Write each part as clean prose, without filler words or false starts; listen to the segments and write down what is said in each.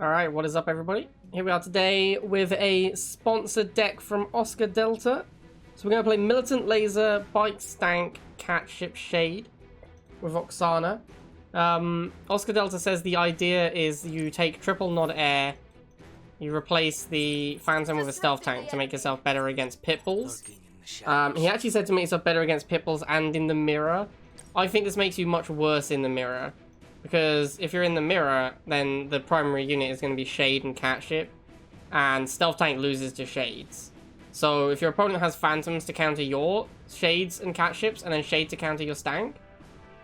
Alright, what is up everybody? Here we are today with a sponsored deck from OscarDelta. So we're going to play Militant Laser, Bike Stank, Catship Shade with Oksana. OscarDelta says the idea is you take triple Nod Air, you replace the Phantom with a Stealth Tank to make yourself better against Pitbulls. He actually said to make yourself better against Pitbulls and in the mirror. I think this makes you much worse in the mirror. Because if you're in the mirror, then the primary unit is going to be Shade and Catship, and Stealth Tank loses to Shades. So if your opponent has Phantoms to counter your Shades and Catships, and then Shade to counter your Stank,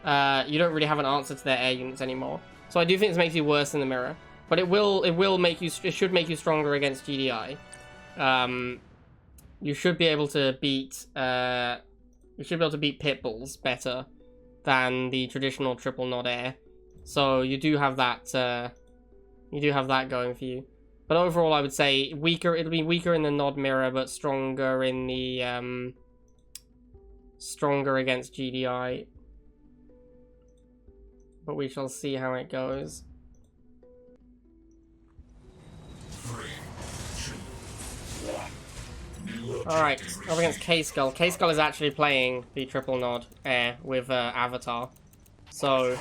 you don't really have an answer to their air units anymore. So I do think this makes you worse in the mirror, but it should make you stronger against GDI. You should be able to beat Pitbulls better than the traditional triple Nod Air. So you do have that going for you. But overall, I would say weaker. It'll be weaker in the Nod mirror, but stronger in the stronger against GDI. But we shall see how it goes. 3, 2, 1. Alright, up against K-Skull. K-Skull is actually playing the triple Nod Air with Avatar. So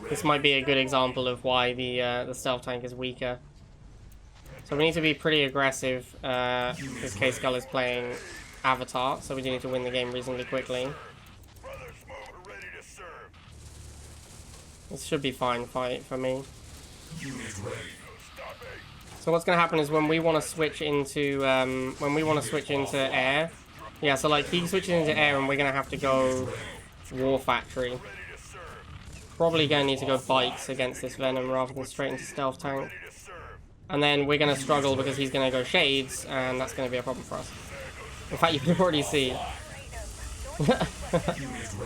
this might be a good example of why the Stealth Tank is weaker. So we need to be pretty aggressive because K-Skull is playing Avatar, so we do need to win the game reasonably quickly. This should be fine fight for me. So what's going to happen is when we want to switch into air, yeah. So like he switches into air, and we're going to have to go War Factory. Probably going to need to go Bikes against this Venom rather than straight into Stealth Tank. And then we're going to struggle because he's going to go Shades, and that's going to be a problem for us. In fact, you can already see. Yeah,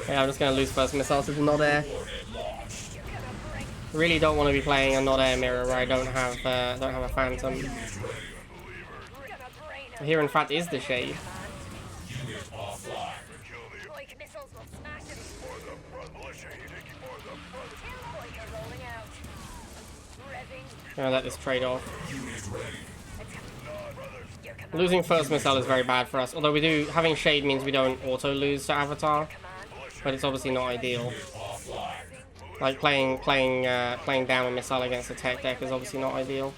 I'm just going to lose first missile to the Nod Air. Really don't want to be playing a Nod Air mirror where I don't have a Phantom. Here, in fact, is the Shade. I'm gonna let this trade off. Losing first missile is very bad for us. Although having Shade means we don't auto lose to Avatar, but it's obviously not ideal. Like playing down a missile against a tech deck is obviously not ideal.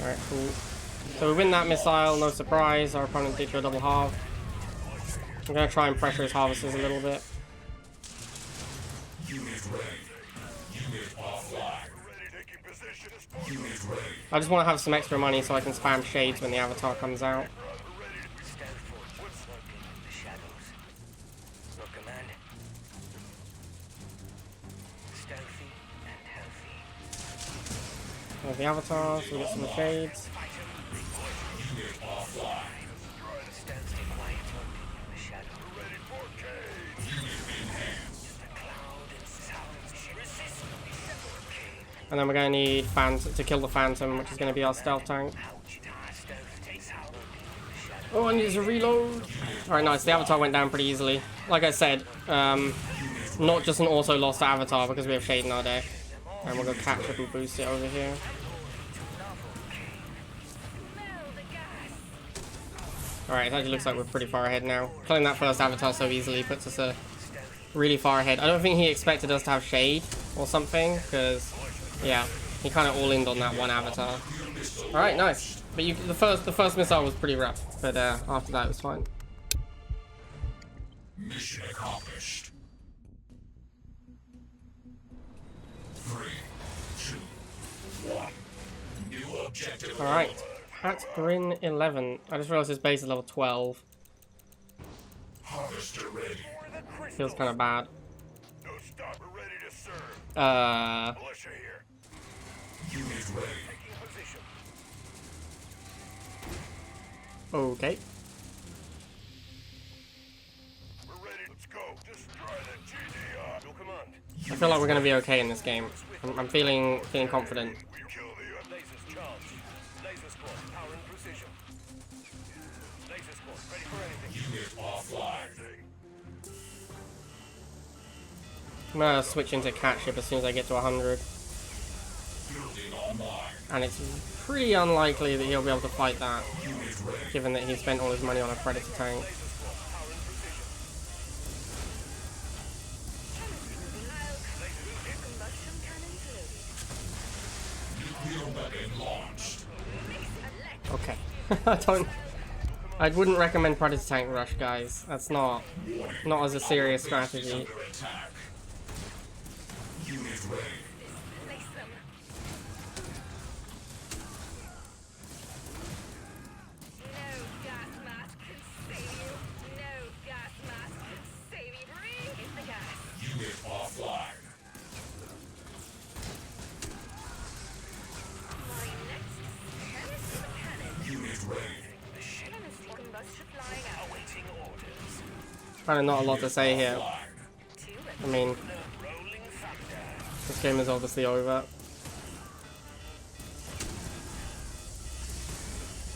Alright, cool. So we win that missile, no surprise. Our opponent did go double half. I'm gonna try and pressure his harvesters a little bit. I just want to have some extra money so I can spam Shades when the Avatar comes out. There's the Avatar, so we get some Shades. And then we're going to need to kill the Phantom, which is going to be our Stealth Tank. Oh, I need to reload. Alright, nice. The Avatar went down pretty easily. Like I said, not just an auto loss to Avatar because we have Shade in our deck. And we'll go Catship and boost it over here. Alright, it actually looks like we're pretty far ahead now. Killing that first Avatar so easily puts us really far ahead. I don't think he expected us to have Shade or something, because, yeah, he kind of all-in'd on that one Avatar. Alright, nice. But the first missile was pretty rough, but after that it was fine. Mission accomplished. 3, 2, 1. New objective. Alright. Hat Grin 11. I just realized his base is level 12. Harvester ready. Feels kind of bad. Unit ready. Okay. I feel like we're gonna be okay in this game. I'm feeling confident. I'm gonna switch into catship as soon as I get to 100. And it's pretty unlikely that he'll be able to fight that, given that he spent all his money on a predator tank. Okay. I wouldn't recommend predator tank rush, guys. That's not as a serious strategy. Kind of not a lot to say here. I mean, this game is obviously over.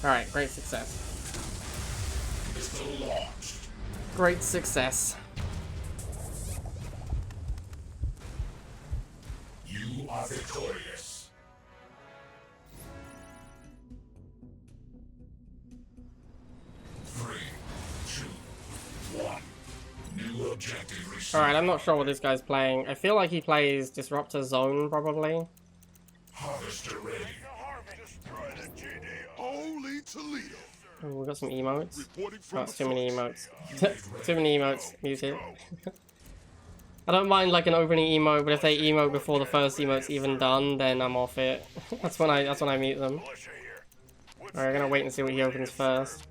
Alright, great success. Great success. You are victorious. Alright, I'm not sure what this guy's playing. I feel like he plays Disruptor Zone, probably. Harvester ready. Oh, we got some emotes. Oh, that's too many emotes. Too many emotes. Muted. I don't mind like an opening emote, but if they emote before the first emote's even done, then I'm off it. that's when I mute them. Alright, we're gonna wait and see what he opens first.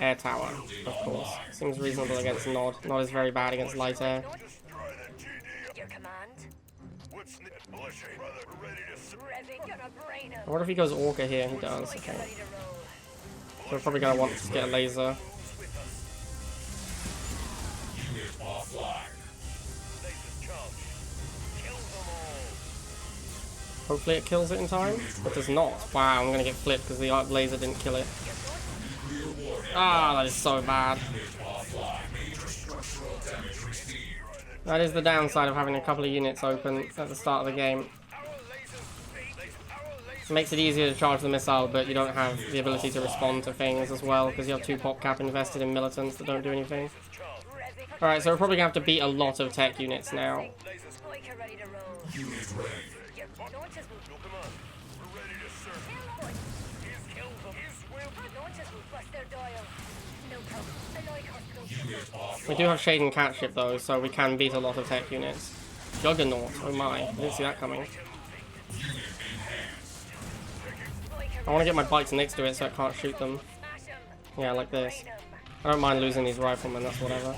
Air tower, of course. Seems reasonable against Nod. Nod is very bad against light air. What if he goes Orca here? He does, okay. So we're probably gonna want to get a laser. Hopefully it kills it in time. It does not. Wow, I'm gonna get flipped because the laser didn't kill it. Ah, that is so bad. That is the downside of having a couple of units open at the start of the game. It makes it easier to charge the missile, but you don't have the ability to respond to things as well, because you have 2 pop cap invested in militants that don't do anything. Alright, so we're probably going to have to beat a lot of tech units now. We do have Shade and Catship though, so we can beat a lot of tech units. Juggernaut, oh my, I didn't see that coming. I want to get my bikes next to it so I can't shoot them. Yeah, like this. I don't mind losing these riflemen, that's whatever.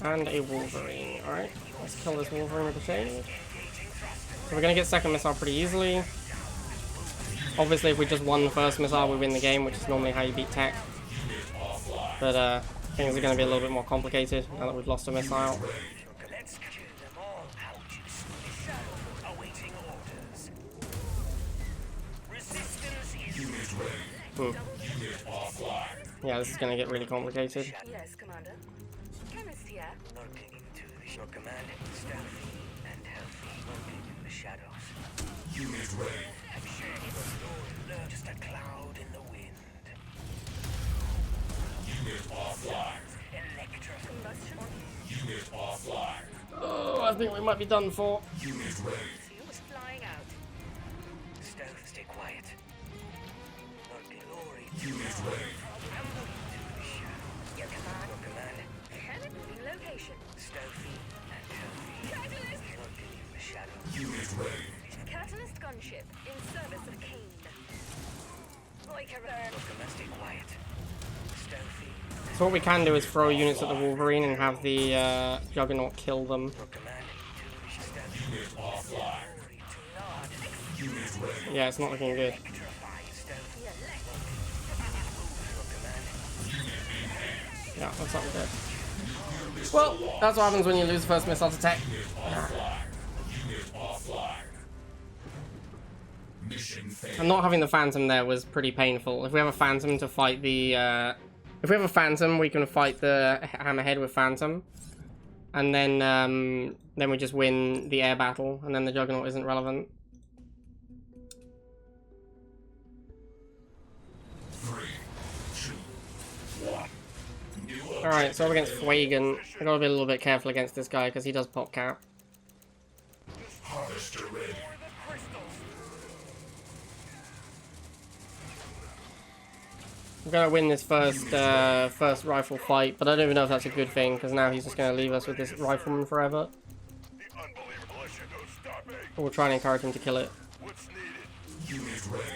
And a Wolverine, alright. Let's kill this Wolverine with a Shade. So we're going to get second missile pretty easily. Obviously if we just won the first missile we win the game, which is normally how you beat tech. But things are going to be a little bit more complicated now that we've lost a missile. Yeah, this is going to get really complicated. Yes, Commander. Chemist here. Lurking into your command, stealthy and healthy, lurking in the shadows. Unit ready. Just a cloud in the wind. Unit offline. Electric combustion. Unit offline. Oh, I think we might be done for. Unit ready. Fumes flying out. Stealth, stay quiet. Lord glory. Unit ready. Your command. Your command. Moving location. Stealthy and healthy. Catalyst. Lurking in the shadows. Unit ready. Catalyst gunship in service of Kane. Like a burn. Your command, stay quiet. Stealthy. So what we can do is throw units at the Wolverine and have the Juggernaut kill them. Your command. Unit offline. Unit ready. Yeah, it's not looking good. Yeah, that's not good. Well, that's what happens when you lose the first missile to tech. And not having the Phantom there was pretty painful. If we have a Phantom to fight the... if we have a Phantom, we can fight the Hammerhead with Phantom. And then we just win the air battle, and then the Juggernaut isn't relevant. 3, 2, 1. Alright, so up against Fuegan. I gotta be a little bit careful against this guy, because he does pop cap. Harvester ready. I'm gonna win this first rifle fight, but I don't even know if that's a good thing, because now he's just gonna leave us with this rifleman forever. We'll try and encourage him to kill it.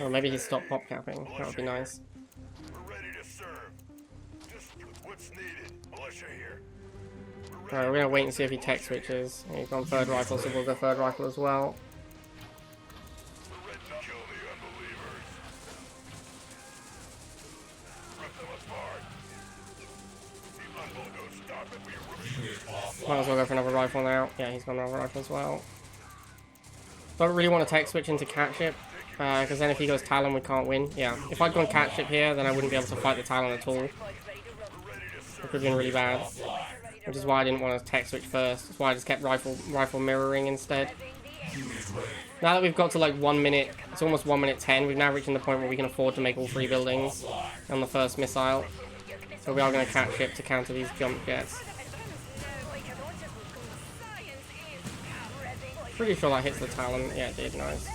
Or maybe he stopped pop capping. That would be nice. Alright, we're gonna wait and see if he tech switches. He's gone third rifle, so we'll go third rifle as well. Might as well go for another rifle now. Yeah, he's gone another rifle as well. Don't really want to tech switch into cat ship, because then if he goes Talon, we can't win. Yeah, if I'd gone cat ship here, then I wouldn't be able to fight the Talon at all. It could have been really bad. Which is why I didn't want to tech switch first. That's why I just kept rifle mirroring instead. Now that we've got to like 1 minute, it's almost 1 minute 10, we've now reached the point where we can afford to make all 3 buildings on the first missile. So we are going to cat ship to counter these jump jets. Pretty sure that hits the Talon. Yeah, it did. Nice.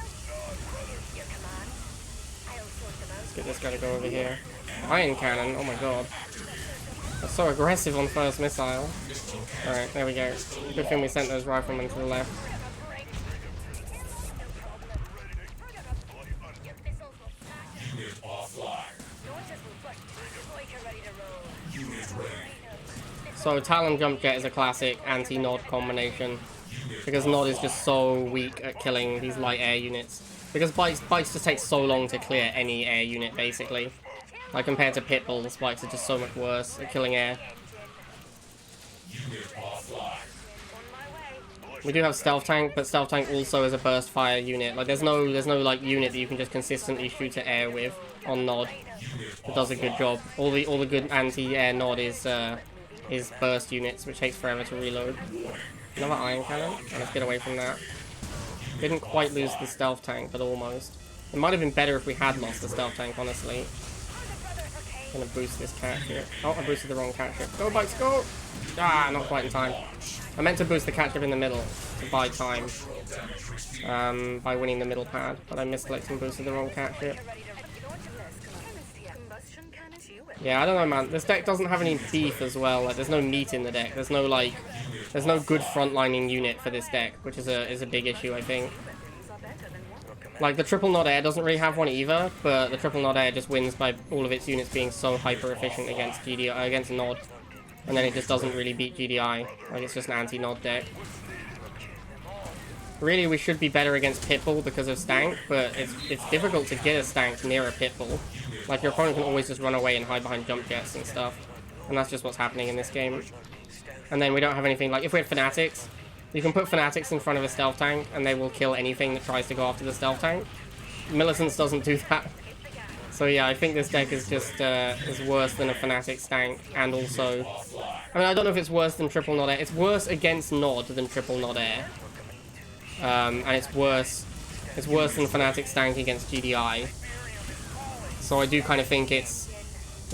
Let's get this guy to go over here. Iron cannon. Oh my god. That's so aggressive on first missile. Alright, there we go. Good thing we sent those riflemen to the left. So Talon jump jet is a classic anti-Nod combination. Because Nod is just so weak at killing these light air units. Because Bites just takes so long to clear any air unit, basically. Like, compared to Pitbull, Spikes are just so much worse at killing air. We do have Stealth Tank, but Stealth Tank also is a burst fire unit. Like, there's no like unit that you can just consistently shoot to air with on Nod. It does a good job. All the good anti-air Nod is burst units, which takes forever to reload. Another iron cannon. Oh, let's get away from that. Didn't quite lose the stealth tank, but almost. It might have been better if we had lost the stealth tank, honestly. Gonna boost this cat ship. Oh, I boosted the wrong cat ship. Go, Bikes, go! Ah, not quite in time. I meant to boost the cat ship in the middle to buy time. By winning the middle pad, but I misclicked and boosted the wrong cat ship. Yeah, I don't know, man. This deck doesn't have any beef as well. Like, there's no meat in the deck. There's no good frontlining unit for this deck, which is a big issue, I think. Like, the triple Nod air doesn't really have one either, but the triple Nod air just wins by all of its units being so hyper efficient against GDI, against Nod, and then it just doesn't really beat GDI. Like, it's just an anti-Nod deck. Really, we should be better against Pitbull because of Stank, but it's difficult to get a Stank near a Pitbull. Like, your opponent can always just run away and hide behind jump jets and stuff. And that's just what's happening in this game. And then we don't have anything, like, if we had Fanatics, you can put Fanatics in front of a Stealth Tank, and they will kill anything that tries to go after the Stealth Tank. Millicents doesn't do that. So yeah, I think this deck is just, is worse than a Fanatics tank, and also... I mean, I don't know if it's worse than triple Nod air. It's worse against Nod than triple Nod air. And it's worse than Fanatics tank against GDI. So I do kind of think it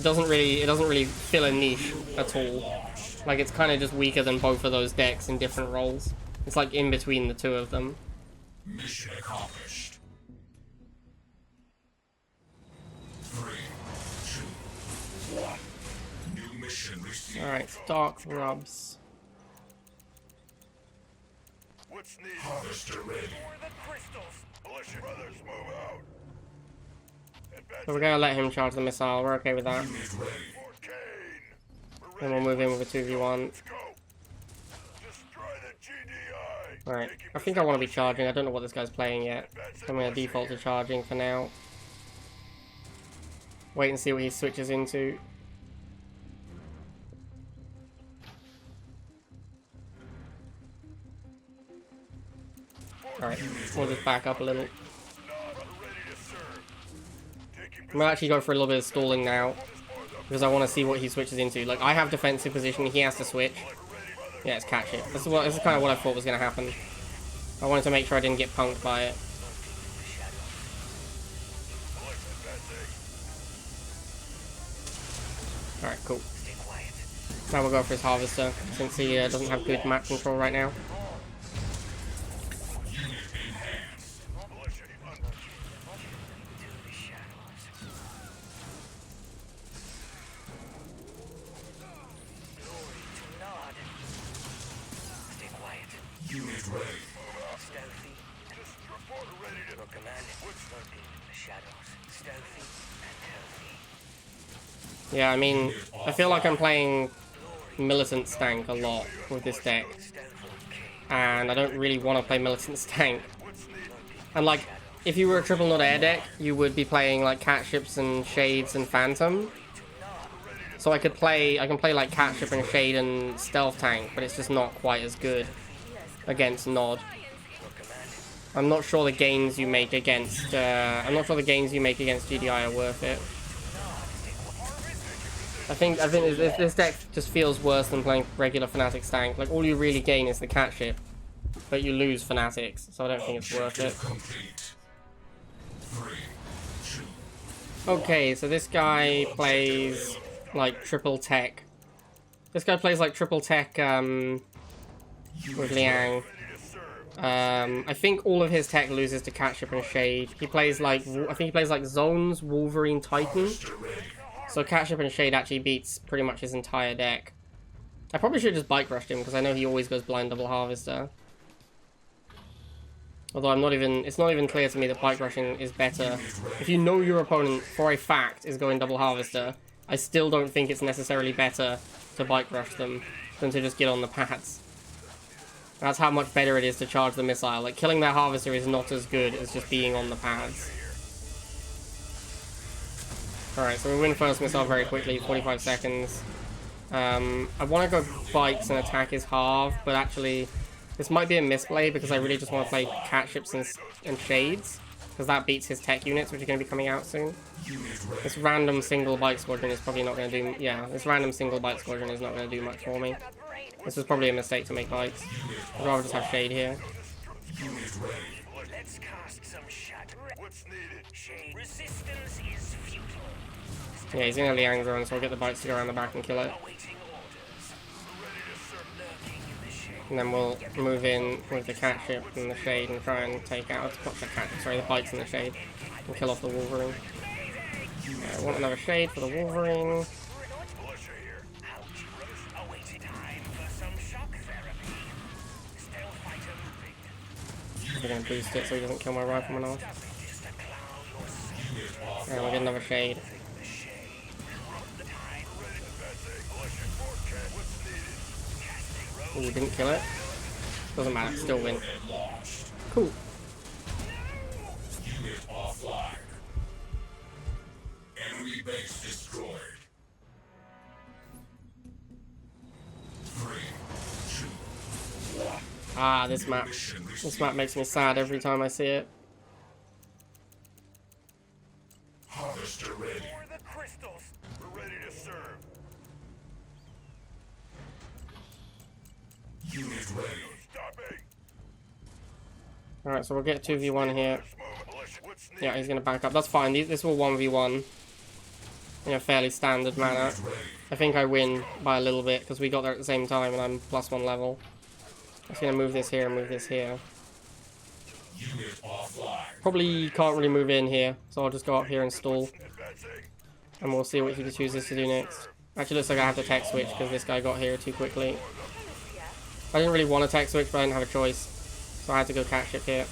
doesn't really fill a niche at all. Like, it's kind of just weaker than both of those decks in different roles. It's like in between the two of them. Mission accomplished. 3, 2, 1. New mission received. Alright, Dark Rubs. What's needed? Harvester ready. Militia brothers, move out. So we're gonna let him charge the missile. We're okay with that. Unit ready. And we'll move in with a 2v1. Let's go. Destroy the GDI. Alright, I think I want to be charging. I don't know what this guy's playing yet. So I'm going to default to charging for now. Wait and see what he switches into. Alright, we'll just back up a little. I'm gonna actually go for a little bit of stalling now, because I want to see what he switches into. Like, I have defensive position, he has to switch. Yeah, it's catch it. This is kind of what I thought was going to happen. I wanted to make sure I didn't get punked by it. Alright, cool. Now we'll go for his Harvester, since he doesn't have good map control right now. Unit ready. Stealthy. Just report ready to Command. Smoking the shadows. Stealthy and healthy. Yeah, I mean, I feel like I'm playing Militant Stank a lot with this deck. And I don't really want to play Militant Stank. And like, if you were a triple nod air deck, you would be playing like Catships and Shades and Phantom. So I can play like Catship and Shade and Stealth Tank, but it's just not quite as good against Nod. I'm not sure the gains you make against GDI are worth it. I think this deck just feels worse than playing regular Fnatic Stank. Like, all you really gain is the Catship, but you lose Fanatics, so I don't think it's worth it. Okay, so this guy plays like triple tech. This guy plays like triple tech with Liang. I think all of his tech loses to Catship and Shade. He plays like, I think he plays like Zones, Wolverine, Titan. So Catship and Shade actually beats pretty much his entire deck. I probably should have just bike rushed him because I know he always goes blind double Harvester. Although it's not even clear to me that bike rushing is better. If you know your opponent for a fact is going double Harvester, I still don't think it's necessarily better to bike rush them than to just get on the pads. That's how much better it is to charge the missile. Like, killing that Harvester is not as good as just being on the pads. Alright, so we win first missile very quickly, 45 seconds. I want to go bikes and attack his halve, but actually, this might be a misplay because I really just want to play Catships and Shades, because that beats his tech units, which are going to be coming out soon. This random single bike squadron is probably not going to do... Yeah, this random single bike squadron is not going to do much for me. This was probably a mistake to make bikes. I'd rather just have Shade here. Let's cast some shadow. What's needed? Shade. Resistance is futile. Yeah, he's going to Liang drone, so I'll get the bikes to go around the back and kill it. And then we'll move in with the Catship and the Shade and try and take out... Not the Catship, sorry, the bikes and the Shade. And kill off the Wolverine. I want another Shade for the Wolverine. We're going to boost it so he doesn't kill my rifleman off. And we'll get another Shade. Ooh, didn't kill it. Doesn't matter, still win. Cool. Unit offline. Enemy base destroyed. 3, 2, 1. Ah, this map. This map makes me sad every time I see it. Harvester ready. For the crystals. We're ready to serve. Unit ready. Stopping. Alright, so we'll get 2v1 here. What's needed? Yeah, he's going to back up. That's fine. This will 1v1 in a fairly standard manner. I think I win by a little bit because we got there at the same time and I'm +1 level. I'm just going to move this here and move this here. Unit offline. Probably can't really move in here, so I'll just go up here and stall. And we'll see what he chooses to do next. Actually, looks like I have to tech switch because this guy got here too quickly. I didn't really want to tech switch, but I didn't have a choice. So I had to go Catship here.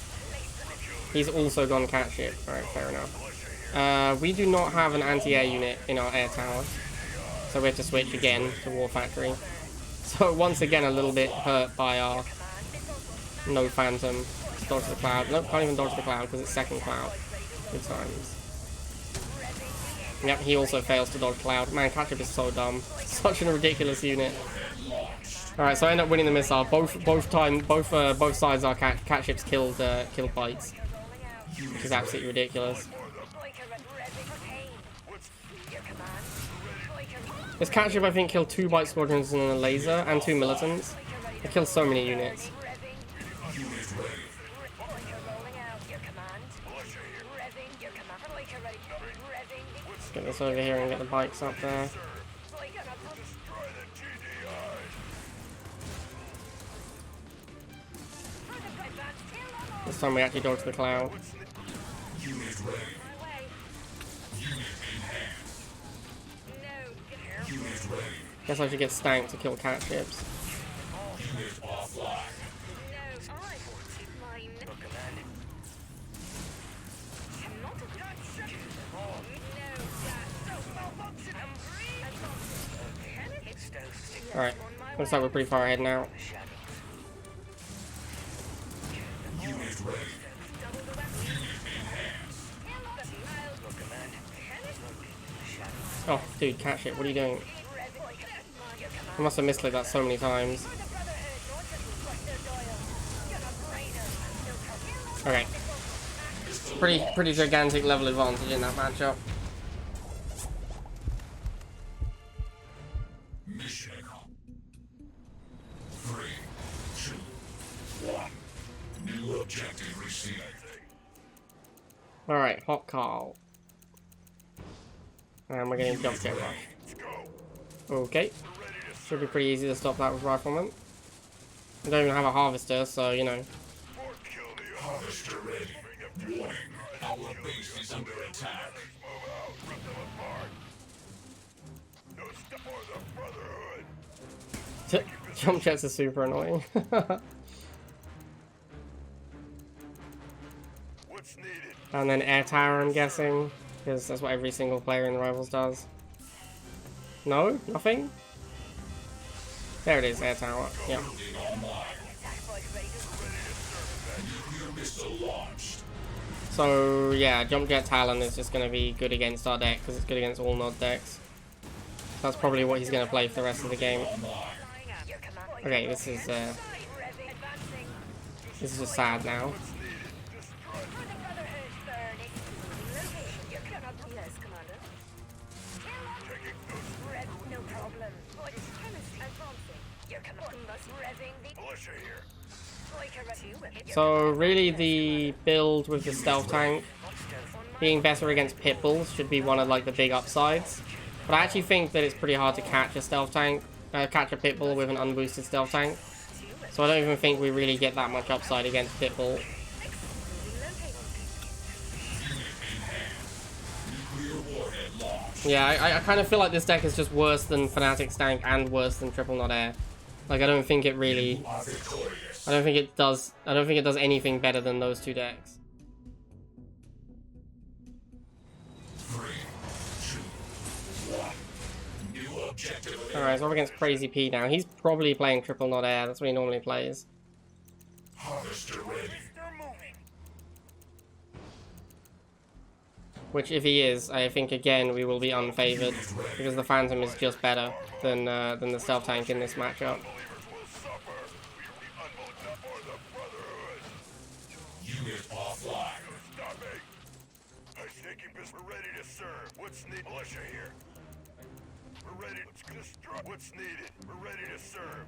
He's also gone Catship. Alright, fair enough. We do not have an anti-air unit in our air tower. So we have to switch again to War Factory. So once again a little bit hurt by our no Phantom. Dodge the cloud. Nope, can't even dodge the cloud because it's second cloud. Good times. Yep, he also fails to dodge cloud. Man, Catship is so dumb. Such a ridiculous unit. Alright, so I end up winning the missile. Both sides our cat ships killed bikes, which is absolutely ridiculous. This cat ship, I think, killed 2 bike squadrons and a laser and 2 militants. It killed so many units. Let's get this over here and get the bikes up there. This time we actually dodge the cloud. Guess I should get Stank to kill cat ships. Alright, looks like we're pretty far ahead now. Oh, dude, cat ship, what are you doing? I must have misclicked that so many times. Okay. Pretty gigantic level advantage in that matchup. Mission. 3, 2, 1. New objective received. Alright, hot call. And we're getting jump jet rush. Okay. Should be pretty easy to stop that with riflemen. We don't even have a harvester, so you know. Harvester ready. Warning. Our base is under attack. Jump jets are super annoying. And then air tower, I'm guessing, because that's what every single player in the Rivals does. No? Nothing? There it is, air tower. Yeah. So yeah, Jump Jet Talon is just going to be good against our deck because it's good against all Nod decks. That's probably what he's going to play for the rest of the game. Okay, this is just sad now. So really the build with the stealth tank being better against pit bulls should be one of like the big upsides. But I actually think that it's pretty hard to catch a stealth tank, catch a pit bull with an unboosted stealth tank. So I don't even think we really get that much upside against pit bull. Yeah, I kind of feel like this deck is just worse than Fnatic's tank and worse than Triple Nod Air. Like I don't think it really, I don't think it does anything better than those two decks. 3, 2, 1. New objective. Alright, so we're against Crazy P now. He's probably playing Triple Nod Air, that's what he normally plays. Harvester ready. Which, if he is, I think again we will be unfavored because the Phantom is just better than the stealth tank in this matchup. Unit offline. We're ready to serve. What's needed? Militia here. We're ready to destroy. What's needed? We're ready to serve.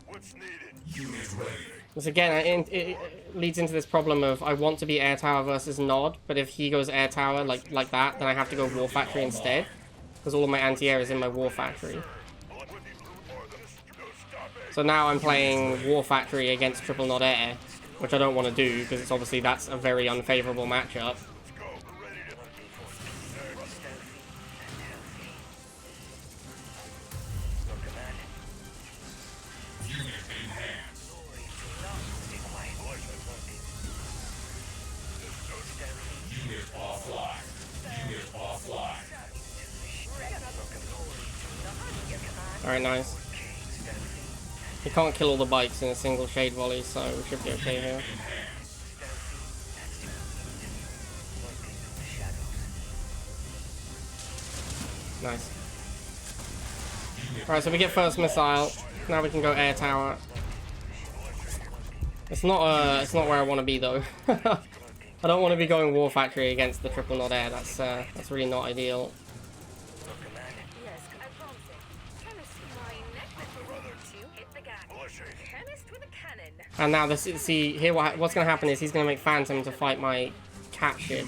What's needed? Unit ready. This again, it leads into this problem of I want to be Air Tower versus Nod, but if he goes Air Tower like that, then I have to go War Factory instead, because all of my anti-air is in my War Factory. So now I'm playing War Factory against Triple Nod Air, which I don't want to do, because it's obviously that's a very unfavorable matchup. Alright, nice. He can't kill all the bikes in a single shade volley, so we should be okay here. Nice. Alright, so we get first missile. Now we can go air tower. It's not where I want to be though. I don't want to be going War Factory against the triple nod air. That's really not ideal. And now this, see here what's going to happen is he's going to make Phantom to fight my cat ship,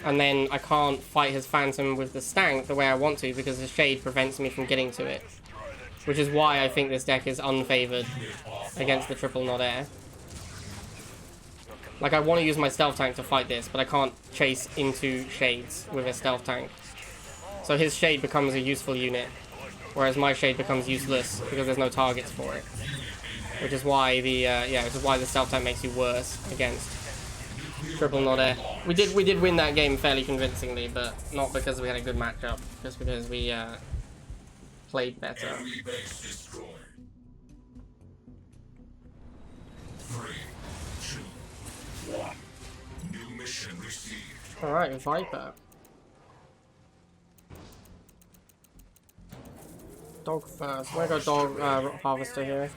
and then I can't fight his Phantom with the Stank the way I want to because the Shade prevents me from getting to it, which is why I think this deck is unfavored against the triple nod air. Like, I want to use my Stealth Tank to fight this, but I can't chase into Shades with a Stealth Tank. So his Shade becomes a useful unit, whereas my Shade becomes useless because there's no targets for it. Which is why the Stealth Tank makes you worse against triple nod air. We did win that game fairly convincingly, but not because we had a good matchup, just because we played better. 3, 2, 1. New mission received. Alright, Viper. Dog first. I'm gonna go dog harvester here.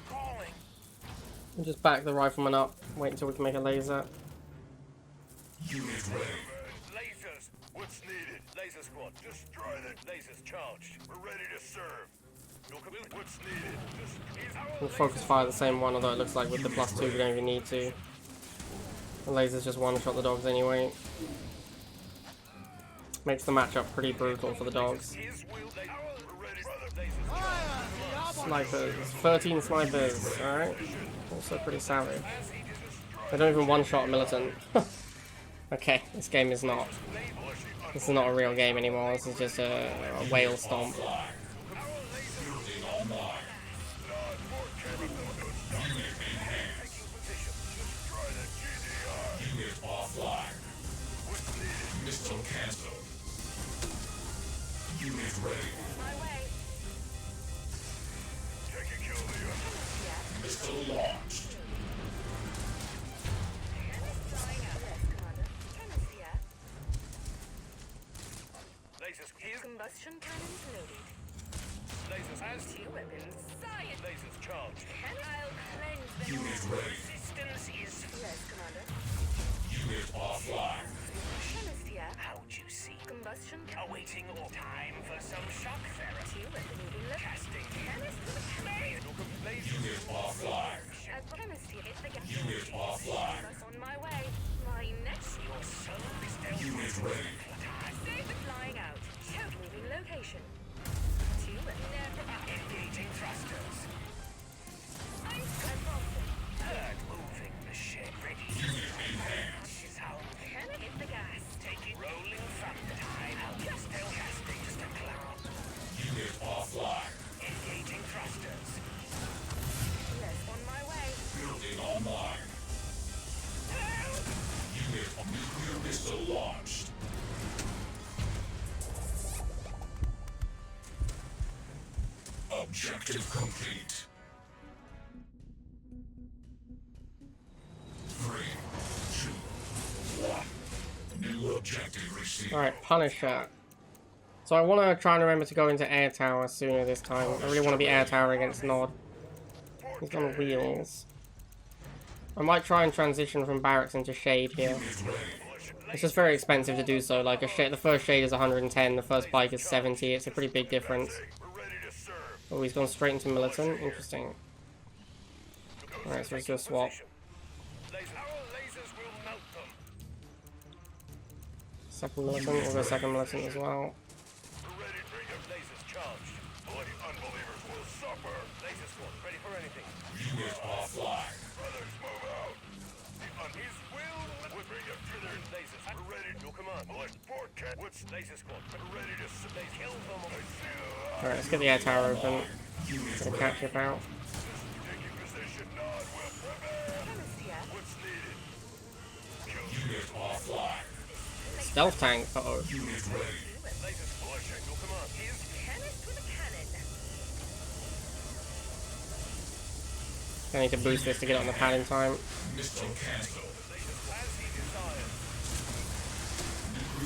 And just back the rifleman up. Wait until we can make a laser. Unit ready. Lasers. What's needed? Laser squad. Destroy them. Lasers charged. We're ready to serve. What's needed? We'll focus fire the same one, although it looks like with the +2 we don't even need to. The lasers just one-shot the dogs anyway. Makes the matchup pretty brutal for the dogs. Snipers. 13 snipers. Alright. Also pretty savage. They don't even one-shot Militant. Okay, this game is not... This is not a real game anymore. This is just a whale stomp. Unit offline. Missile cancelled. Unit ready. Missile launched. Combustion cannons loaded. Lasers as Two weapons. Science. lasers charged. I'll cleanse them. Unit ready. Resistance is... Yes, Commander. Unit offline. Hemisphere. How juicy. Combustion Awaiting all time for some shock therapy. Two weapon moving left. Casting. Chemist with a cannon. Unit offline. Hemisphere. Hit the gas. Unit offline. That's on my way. My next... Your soul is dealt. Unit ready. Save the flying out. Total moving location. Two weapon... Engaging thrusters. I'm advancing. Third moving the ship. Ready. Is home. Chemist. Hit the gas. Taking rolling thunder. Time out. Just casting. Just a cloud. Unit offline. Engaging thrusters. Yes, on my way. Building online. Unit nuclear missile launched. Objective complete. 3, 2, 1. New objective received. Alright, Punisher. So I want to try and remember to go into Air Tower sooner this time. I really want to be Air Tower against Nod. He's on wheels. I might try and transition from Barracks into Shade here. It's just very expensive to do so. Like, the first Shade is 110, the first bike is 70. It's a pretty big difference. We're ready to serve. Oh, he's gone straight into Militant. Interesting. Alright, so let's do a swap. Our lasers will melt them. Second Militant, we'll go second Militant as well. We're ready to bring up lasers charged. Bloody unbelievers will suffer. Laser squad, ready for anything. Unit offline. Brothers, move out. His will will bring up to their lasers. We're ready. Your command. Select port cat. What's laser squad? We're ready to kill them. Alright, let's get the Air Tower open. Get the cat ship out. Taking position. Nod will prepare. Hemisphere. What's needed? Unit offline. Stealth tank. Uh-oh. Unit ready. Lasers pushing. Your command. His Chemist with a cannon. I need to boost this to get it on the pad in time. Missile cancelled. as he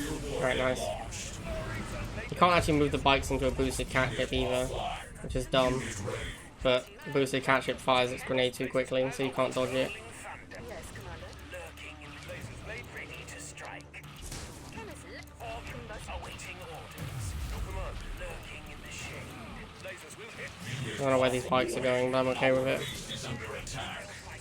desires. Alright, nice. You can't actually move the bikes into a boosted cat ship either, which is dumb. but boosted catship fires its grenade too quickly, so you can't dodge it. Yes, Commander. Lurking in lasers made ready to strike. All combustion. Awaiting orders. Your command. Lurking in the shade. Lasers will hit. I don't know where these bikes are going, but I'm okay with it.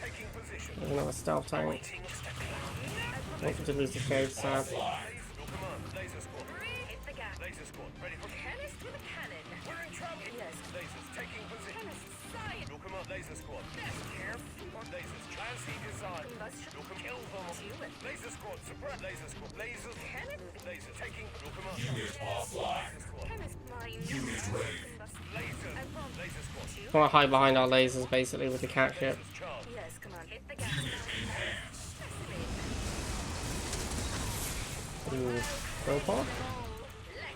Taking position. There's another stealth tank. Awaiting Mr. Cloud. Waiting to lose the shade, sad. Your command. Laser squad. Hit the gas. Laser squad. Ready for Chemist with a cannon. We're in trouble. Yes. Lasers taking position. Chemist science. Your command. Laser squad. Careful. Lasers. As he designed. Combustion. Your command. Kill them. Do it. Laser squad. Suppress. Laser squad. Lasers. Chemist. Laser taking. Your command. Unit offline. Laser squad. Chemist mine. Unit ready. Laser. Laser squad. I want to hide behind our lasers, basically, with the catship. Charge. Yes, Commander. Hit the gas. Ooh, go pod?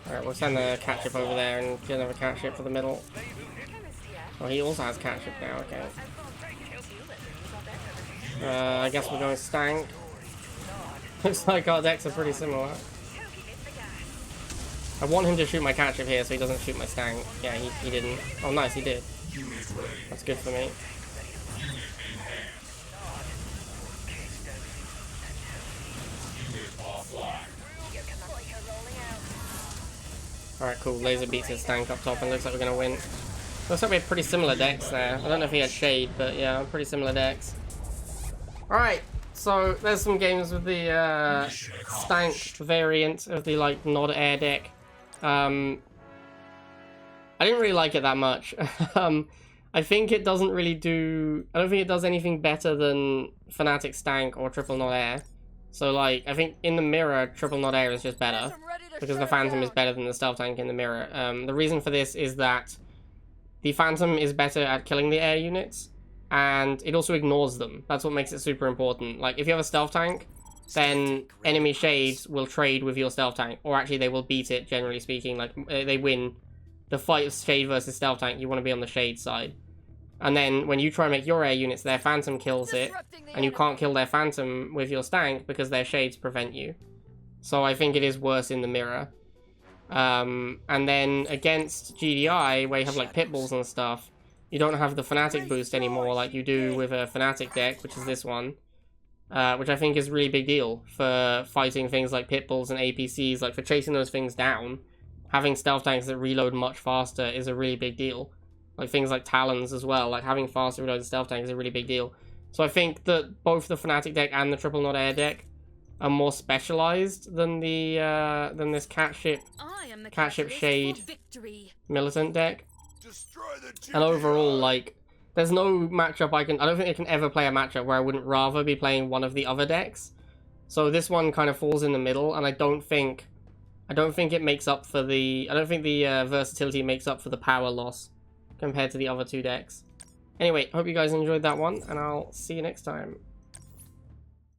Alright, we'll send the catship over there and get another catship for the middle. Chemist here. Oh, he also has catship now, okay. Do it. I guess we're going stank. Looks like our decks are pretty similar. Hit the gas. I want him to shoot my catship here so he doesn't shoot my stank. Yeah, he didn't. Oh, nice, he did. That's good for me. Alright, cool. Laser beats his stank up top and looks like we're going to win. Looks like we have pretty similar decks there. I don't know if he had shade, but yeah, pretty similar decks. Alright, so there's some games with the stank variant of the like Nod Air deck. I didn't really like it that much. I think it doesn't really do... I don't think it does anything better than Fnatic Stank or Triple Nod Air. So like, I think in the mirror, Triple Nod Air is just better. Because the Phantom is better than the Stealth Tank in the mirror. The reason for this is that the Phantom is better at killing the air units, and it also ignores them. That's what makes it super important. Like, if you have a Stealth Tank, then enemy shades will trade with your Stealth Tank, or actually they will beat it, generally speaking. Like, they win the fight of Shade versus Stealth Tank. You want to be on the Shade side. And then when you try and make your air units, their Phantom kills it, and you can't kill their Phantom with your Stank because their Shades prevent you. So I think it is worse in the mirror. And then against GDI, where you have like Pitbulls and stuff, you don't have the Fnatic boost anymore like you do with a Fnatic deck, which is this one. Which I think is a really big deal for fighting things like Pitbulls and APCs, like for chasing those things down. Having Stealth Tanks that reload much faster is a really big deal. Like things like Talons as well, like having faster reloaded Stealth Tanks is a really big deal. So I think that both the Fnatic deck and the Triple Nod Air deck are more specialized than the this catship shade militant deck. And overall, like, there's no matchup I don't think I can ever play a matchup where I wouldn't rather be playing one of the other decks. So this one kind of falls in the middle, and I don't think it makes up for the... I don't think the versatility makes up for the power loss compared to the other two decks. Anyway, hope you guys enjoyed that one, and I'll see you next time.